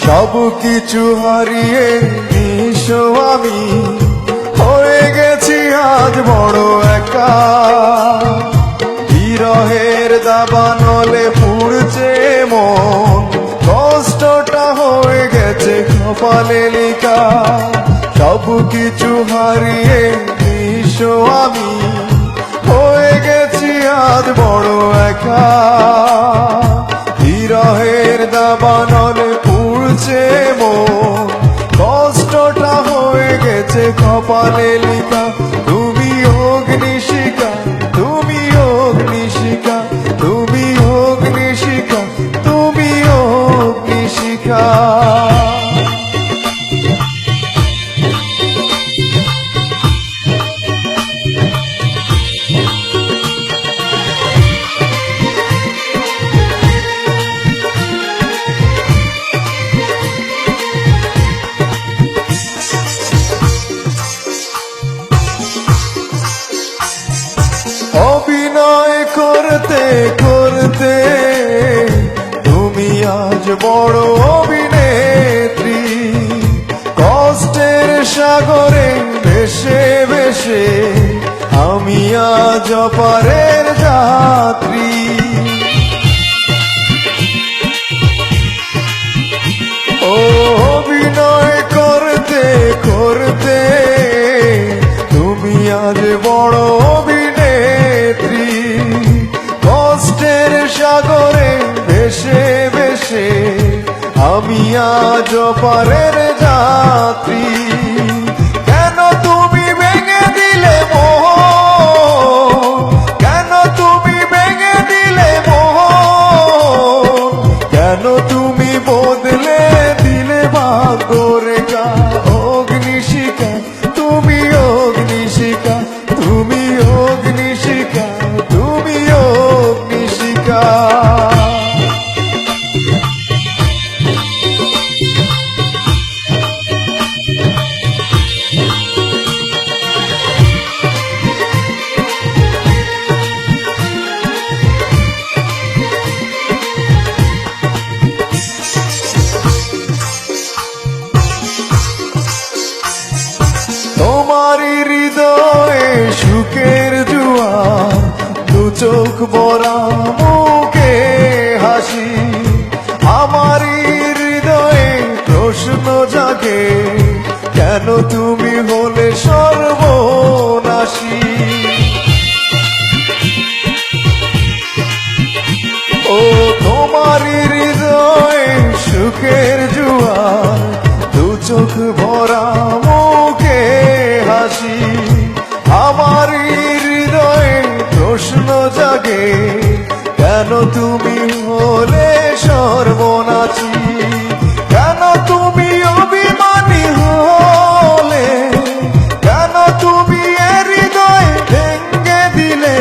সব কিছু হারিয়ে নিঃস্ব আমি হয়ে গেছি আজ বড় একা। বিরহের দাবানলে পুড়ছে মন, কষ্টটা হয়ে গেছে কপালে লেখা। সব কিছু হারিয়ে নিঃস্ব আমি হয়ে গেছি আজ বড় একা। বিরহের দাবানলে পুড়ছে মন, কষ্টটা হয়ে গেছে কপালে লেখা। তুমি অগ্নিশিখা, তুমি অগ্নিশিখা, তুমি অগ্নিশিখা, তুমি অগ্নিশিখা। অভিনয় করতে করতে তুমি আজ বড় অভিনেত্রী। কষ্টের সাগরে ভেসে ভেসে আমি আজ অপারের যাত্রী। ও অভিনয় করতে করতে তুমি আজ বড় অভিনেত্রী। কষ্টের সাগরে ভেসে ভেসে আমি আজ অপারের যাত্রী। কেন তুমি ভেঙে দিলে মোহন, কেন তুমি ভেঙে দিলে মোহন, কেন তুমি বদলে দিলে ভাগ্যরেখা। অগ্নিশিখা, তুমি অগ্নিশিখা, তুমি অগ্নিশিখা, তুমি অগ্নিশিখা। তোমারই হৃদয়ে সুখের জোয়ার, দু চোখ ভরা মুখে হাসি। আমারই হৃদয়ে প্রশ্ন জাগে, কেন তুমি হলে সর্বনাশী। ও তোমারই হৃদয়ে সুখের জোয়ার, দু চোখ ভরা মুখে হাসি। আমার হৃদয়ে প্রশ্ন জাগে, কেন তুমি হলে সর্বনাশী। কেন তুমি অভিমানী হলে, কেন তুমি হৃদয় ভেঙে দিলে,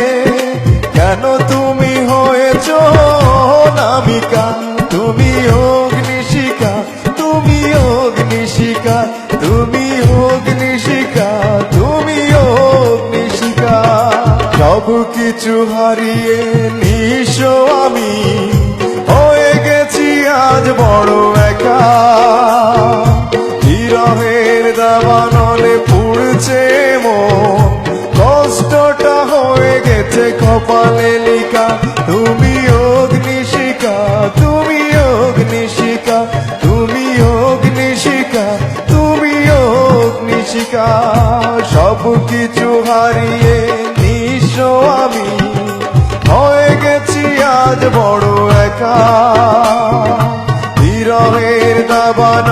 কেন তুমি হয়েছ অনামিকা। তুমি অগ্নিশিখা, তুমি অগ্নিশিখা, তুমি অগ্নিশিখা, তুমি অগ্নিশিখা। সব কিছু হারিয়ে নিঃস্ব আমি হয়ে গেছি আজ বড় একা। বিরহের দাবানলে পুড়ছে মন, কষ্টটা হয়ে গেছে কপালে লেখা। তুমি অগ্নিশিখা, তুমি অগ্নিশিখা, তুমি অগ্নিশিখা, তুমি অগ্নিশিখা। সব কিছু হারিয়ে নিঃস্ব আমি হয়ে গেছি আজ বড় একা। বিরহের দাবান